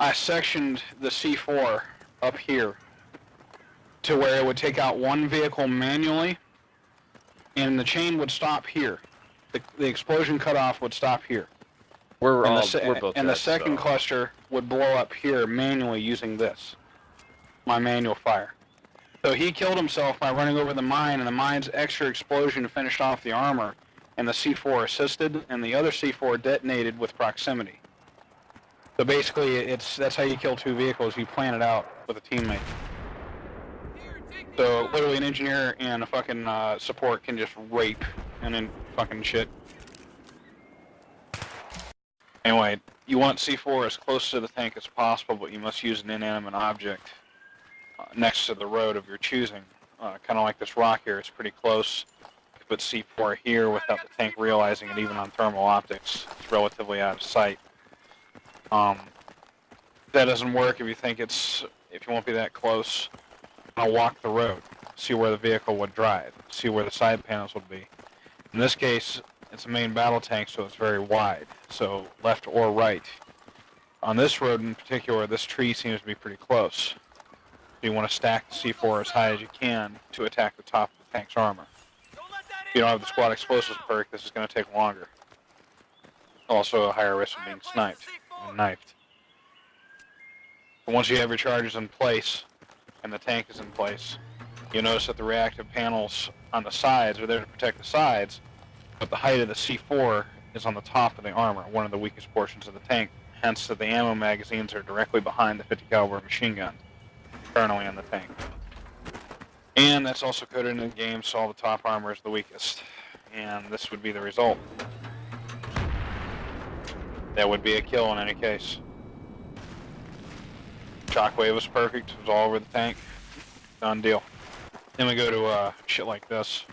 I sectioned the C4 up here to where it would take out one vehicle manually, and the chain would stop here. The explosion cutoff would stop here. We're And both the dead, second so. cluster would blow up here manually using this, my manual fire. So he killed himself by running over the mine, and the mine's extra explosion finished off the armor, and the C4 assisted, and the other C4 detonated with proximity. So basically, that's how you kill two vehicles. You plan it out with a teammate. So literally, an engineer and a fucking support can just rape and then fucking shit. Anyway, you want C4 as close to the tank as possible, but you must use an inanimate object next to the road of your choosing. Kind of like this rock here, it's pretty close. You can put C4 here without the tank realizing it, even on thermal optics. It's relatively out of sight. That doesn't work if you won't be that close. I'll walk the road, see where the vehicle would drive, see where the side panels would be. In this case, it's a main battle tank, so it's very wide, so left or right. On this road in particular, this tree seems to be pretty close. You want to stack the C4 as high as you can to attack the top of the tank's armor. If you don't have the squad explosives perk, this is going to take longer. Also a higher risk of being sniped and knifed. But once you have your charges in place, and the tank is in place, you'll notice that the reactive panels on the sides are there to protect the sides, but the height of the C4 is on the top of the armor, one of the weakest portions of the tank, hence that the ammo magazines are directly behind the 50 caliber machine gun, currently on the tank. And that's also coded in the game, so all the top armor is the weakest, and this would be the result. That would be a kill in any case. Shockwave was perfect, it was all over the tank. Done deal. Then we go to shit like this.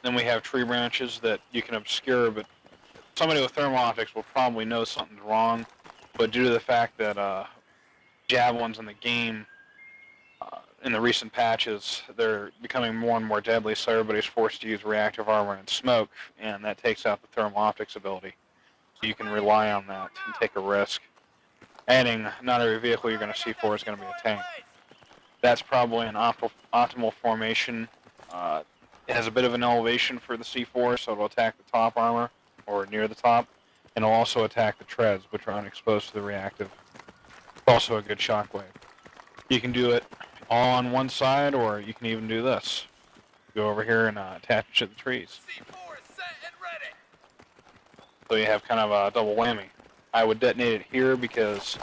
Then we have tree branches that you can obscure, but somebody with thermal optics will probably know something's wrong. But due to the fact that javelins in the game, in the recent patches, they're becoming more and more deadly, so everybody's forced to use reactive armor and smoke, and that takes out the thermal optics ability. So you can rely on that and take a risk. Adding, not every vehicle you're going to see for is going to be a tank. That's probably an optimal formation. It has a bit of an elevation for the C4, so it'll attack the top armor, or near the top, and it'll also attack the treads, which are unexposed to the reactive. It's also a good shockwave. You can do it all on one side, or you can even do this. Go over here and attach it to the trees. C4 is set and ready. So you have kind of a double whammy. I would detonate it here because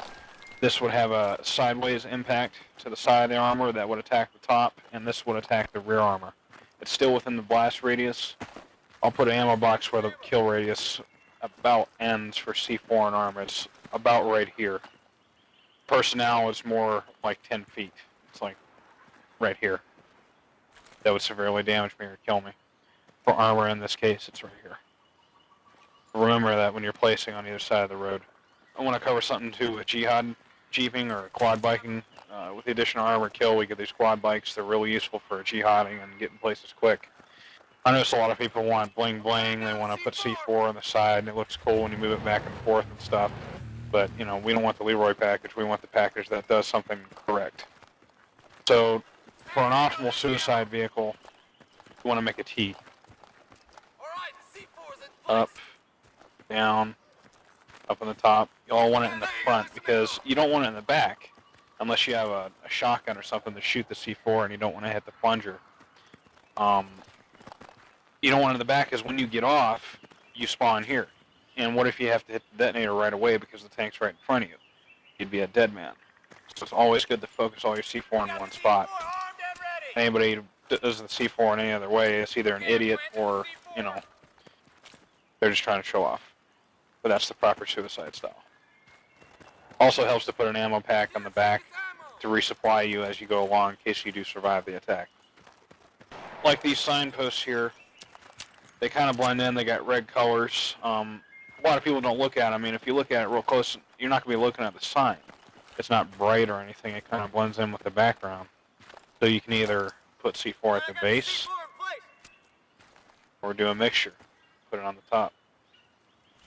this would have a sideways impact to the side of the armor that would attack the top, and this would attack the rear armor. It's still within the blast radius. I'll put an ammo box where the kill radius about ends for C4 and armor. It's about right here. Personnel is more like 10 feet. It's like right here. That would severely damage me or kill me. For armor in this case, it's right here. Remember that when you're placing on either side of the road. I want to cover something too with jihad jeeping or quad biking. With the addition of armor kill, we get these quad bikes. They're really useful for jihading and getting places quick. I notice a lot of people want bling bling. They want to put C4 on the side, and it looks cool when you move it back and forth and stuff. But, you know, we don't want the Leroy package. We want the package that does something correct. So, for an optimal suicide vehicle, you want to make a T. Up, down, up on the top. You all want it in the front because you don't want it in the back unless you have a shotgun or something to shoot the C4 and you don't want to hit the plunger. You don't want it in the back because when you get off, you spawn here. And what if you have to hit the detonator right away because the tank's right in front of you? You'd be a dead man. So it's always good to focus all your C4 in one spot. Anybody who does the C4 in any other way is either an idiot or, you know, they're just trying to show off. But that's the proper suicide style. Also helps to put an ammo pack on the back to resupply you as you go along in case you do survive the attack. Like these signposts here, they kind of blend in. They got red colors. A lot of people don't look at them. I mean, if you look at it real close, you're not going to be looking at the sign. It's not bright or anything. It kind of blends in with the background. So you can either put C4 at the base or do a mixture. Put it on the top.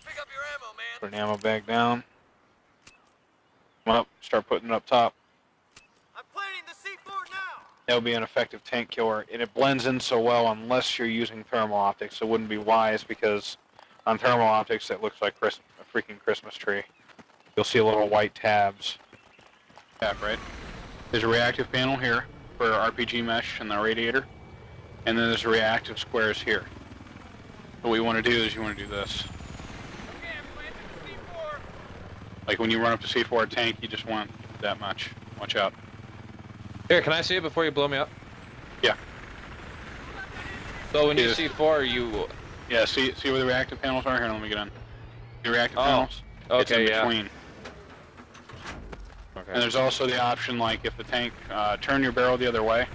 Pick up your ammo, man. Put an ammo bag down. Come up, start putting it up top. I'm planting the C4 now. That would be an effective tank killer, and it blends in so well unless you're using thermal optics. It wouldn't be wise because on thermal optics it looks like a freaking Christmas tree. You'll see little white tabs. Yeah, right? There's a reactive panel here for RPG mesh and the radiator, and then there's reactive squares here. So what you want to do is you want to do this. Okay, I'm planting the C4. Like when you run up to C4 tank, you just want that much. Watch out. Here, can I see it before you blow me up? Yeah. So when you Yes. see 4, you... Yeah, see where the reactive panels are? Here, let me get in. The reactive panels? It's in Okay, yeah. between. Okay. And there's also the option, like, if the tank, turn your barrel the other way.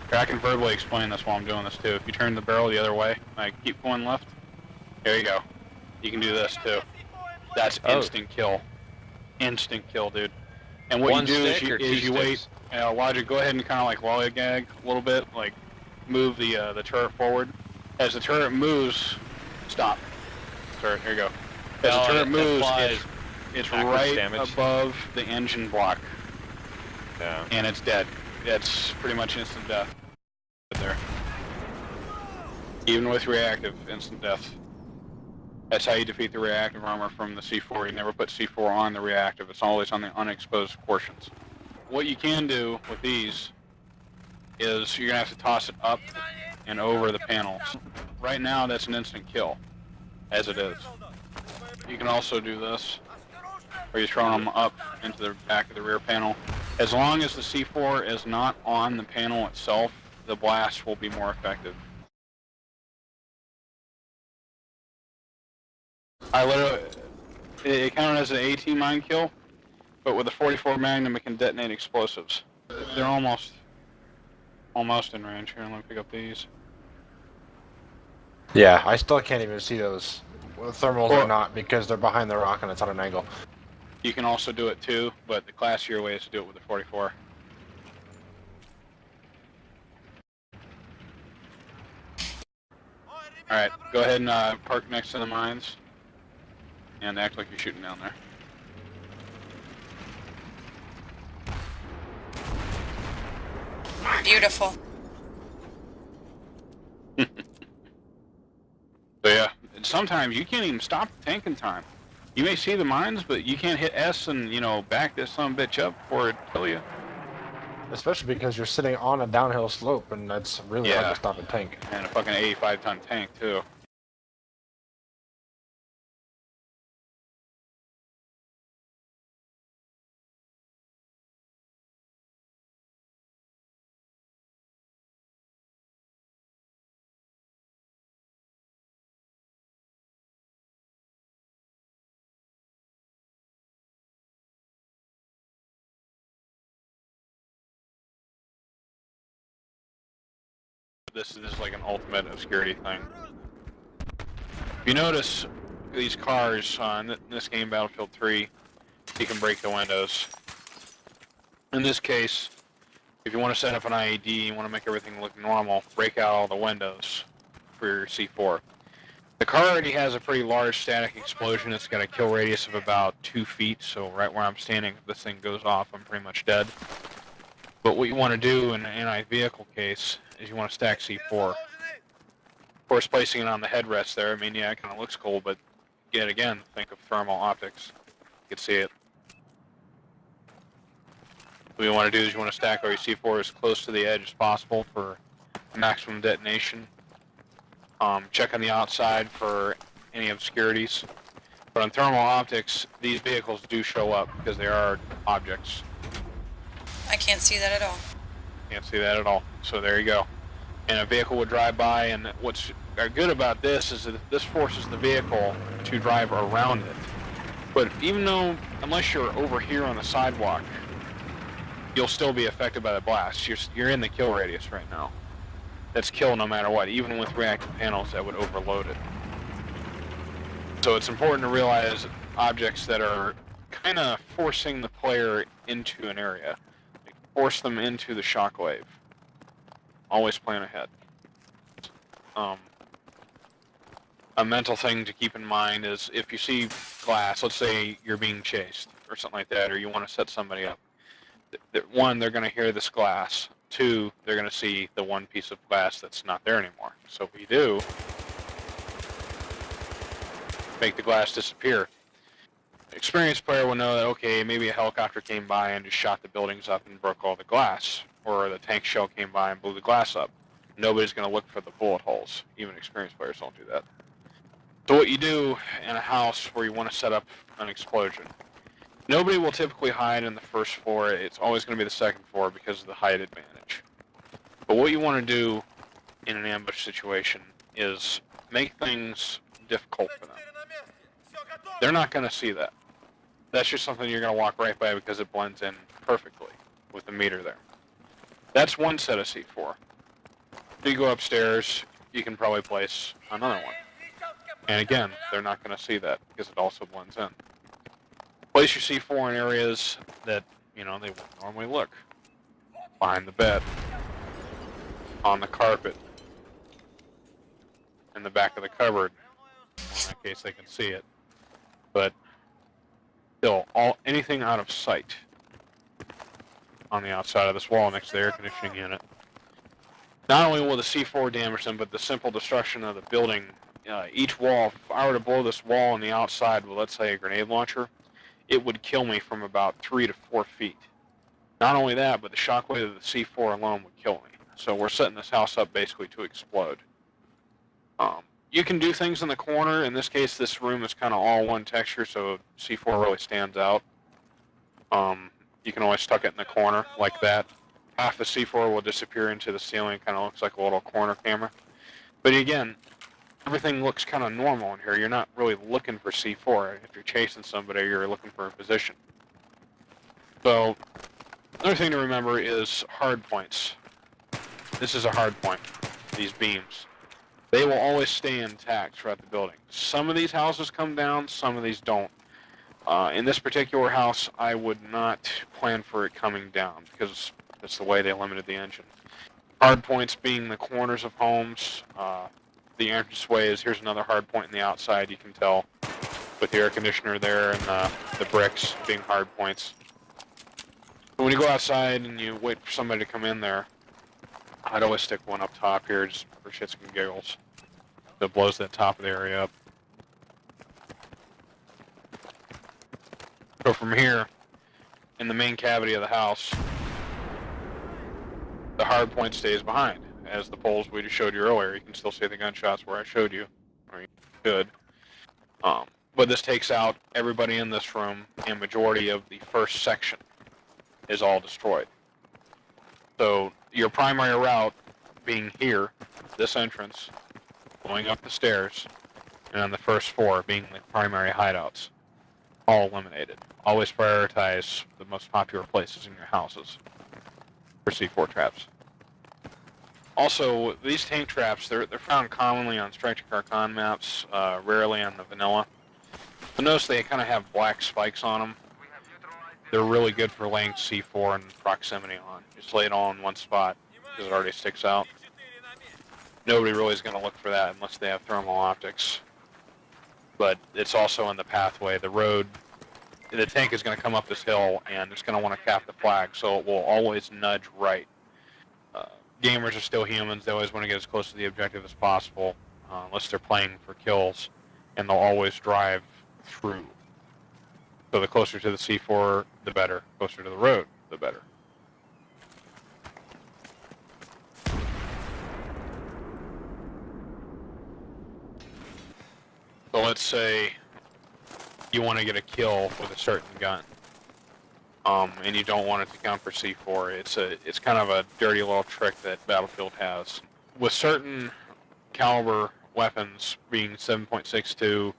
Here, I can verbally explain this while I'm doing this, too. If you turn the barrel the other way, like, keep going left, there you go. You can do this, too. That's instant kill. Instant kill, dude. And what One you do stick or two is you wait. sticks? Logic, go ahead and kind of, like, lollygag a little bit, like, move the turret forward. As the turret moves, stop. Turret, here you go. As the turret moves, it's right above the engine block. Yeah. And it's dead. It's pretty much instant death. There. Even with reactive, instant death. That's how you defeat the reactive armor from the C4. You never put C4 on the reactive. It's always on the unexposed portions. What you can do with these is you're going to have to toss it up and over the panels. Right now, that's an instant kill, as it is. You can also do this, where you're throwing them up into the back of the rear panel. As long as the C4 is not on the panel itself, the blast will be more effective. It counted as an AT mine kill, but with a 44 Magnum it can detonate explosives. They're almost in range. Here, let me pick up these. Yeah, I still can't even see those thermals or not because they're behind the rock and it's at an angle. You can also do it too, but the classier way is to do it with the 44. Alright, go ahead and park next to the mines and act like you're shooting down there. Beautiful. So yeah, and sometimes you can't even stop the tank in time. You may see the mines, but you can't hit S and, you know, back this son of a bitch up before it kill you. Especially because you're sitting on a downhill slope and that's really hard to stop a tank. And a fucking 85-ton tank too. This is like an ultimate obscurity thing. If you notice these cars in this game, Battlefield 3, you can break the windows. In this case, if you want to set up an IED, you want to make everything look normal, break out all the windows for your C4. The car already has a pretty large static explosion. It's got a kill radius of about 2 feet, so right where I'm standing, if this thing goes off, I'm pretty much dead. But what you want to do in an anti-vehicle case is you want to stack C4. Of course, placing it on the headrest there, I mean, yeah, it kind of looks cool, but yet again, think of thermal optics. You can see it. What you want to do is you want to stack all your C4 as close to the edge as possible for maximum detonation. Check on the outside for any obscurities. But on thermal optics, these vehicles do show up because they are objects. I can't see that at all. Can't see that at all. So there you go. And a vehicle would drive by, and what's good about this is that this forces the vehicle to drive around it. But even though, unless you're over here on the sidewalk, you'll still be affected by the blast. You're in the kill radius right now. That's kill no matter what, even with reactive panels that would overload it. So it's important to realize objects that are kind of forcing the player into an area. Like force them into the shockwave. Always plan ahead. a mental thing to keep in mind is if you see glass, let's say you're being chased or something like that, or you want to set somebody up. One, they're going to hear this glass. Two, they're going to see the one piece of glass that's not there anymore. So if you do, make the glass disappear. Experienced player will know that, okay, maybe a helicopter came by and just shot the buildings up and broke all the glass, or the tank shell came by and blew the glass up. Nobody's going to look for the bullet holes. Even experienced players don't do that. So what you do in a house where you want to set up an explosion, nobody will typically hide in the first floor. It's always going to be the second floor because of the height advantage. But what you want to do in an ambush situation is make things difficult for them. They're not going to see that. That's just something you're going to walk right by because it blends in perfectly with the meter there. That's one set of C4. If you go upstairs, you can probably place another one. And again, they're not going to see that because it also blends in. Place your C4 in areas that, they wouldn't normally look. Behind the bed. On the carpet. In the back of the cupboard. In that case, they can see it. But still, anything out of sight on the outside of this wall next to the air conditioning unit. Not only will the C4 damage them, but the simple destruction of the building. Each wall, if I were to blow this wall on the outside with, let's say, a grenade launcher, it would kill me from about 3 to 4 feet. Not only that, but the shockwave of the C4 alone would kill me. So we're setting this house up basically to explode. You can do things in the corner. In this case, this room is kind of all one texture, so C4 really stands out. You can always tuck it in the corner like that. Half the C4 will disappear into the ceiling. Kind of looks like a little corner camera. But again, everything looks kind of normal in here. You're not really looking for C4. If you're chasing somebody, you're looking for a position. So, another thing to remember is hard points. This is a hard point, these beams. They will always stay intact throughout the building. Some of these houses come down, some of these don't. In this particular house, I would not plan for it coming down because that's the way they limited the engine. Hard points being the corners of homes. The entranceway is, here's another hard point in the outside, you can tell, with the air conditioner there and the bricks being hard points. But when you go outside and you wait for somebody to come in there, I'd always stick one up top here just for shits and giggles. That blows that top of the area up. So from here, in the main cavity of the house, the hard point stays behind. As the poles we just showed you earlier, you can still see the gunshots where I showed you, or you could. But this takes out everybody in this room, and majority of the first section is all destroyed. So your primary route being here, this entrance, going up the stairs, and on the first floor being the primary hideouts, all eliminated. Always prioritize the most popular places in your houses for C4 traps. Also, these tank traps, they're found commonly on Strike to Carcon maps, rarely on the vanilla. But notice they kind of have black spikes on them. They're really good for laying C4 and proximity on. Just lay it all in one spot because it already sticks out. Nobody really is going to look for that unless they have thermal optics. But it's also in the pathway. The road, the tank is going to come up this hill and it's going to want to cap the flag, so it will always nudge right. Gamers are still humans. They always want to get as close to the objective as possible, unless they're playing for kills, and they'll always drive through. So the closer to the C4, the better. Closer to the road, the better. So let's say you want to get a kill with a certain gun, and you don't want it to count for C4. It's kind of a dirty little trick that Battlefield has. With certain caliber weapons being 7.62,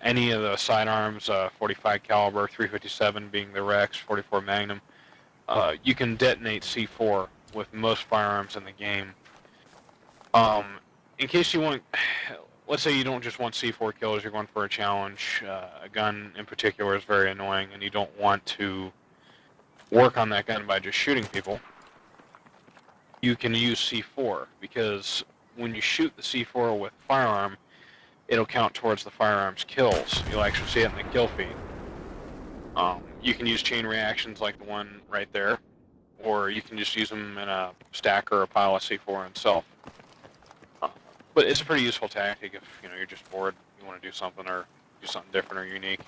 any of the sidearms, 45 caliber, 357 being the Rex, 44 Magnum, you can detonate C4 with most firearms in the game. In case you want, let's say you don't just want C4 kills, you're going for a challenge, a gun in particular is very annoying, and you don't want to work on that gun by just shooting people, you can use C4, because when you shoot the C4 with firearm, it'll count towards the firearm's kills. You'll actually see it in the kill feed. You can use chain reactions like the one right there, or you can just use them in a stack or a pile of C4 itself. But it's a pretty useful tactic if you're just bored, you want to do something or do something different or unique.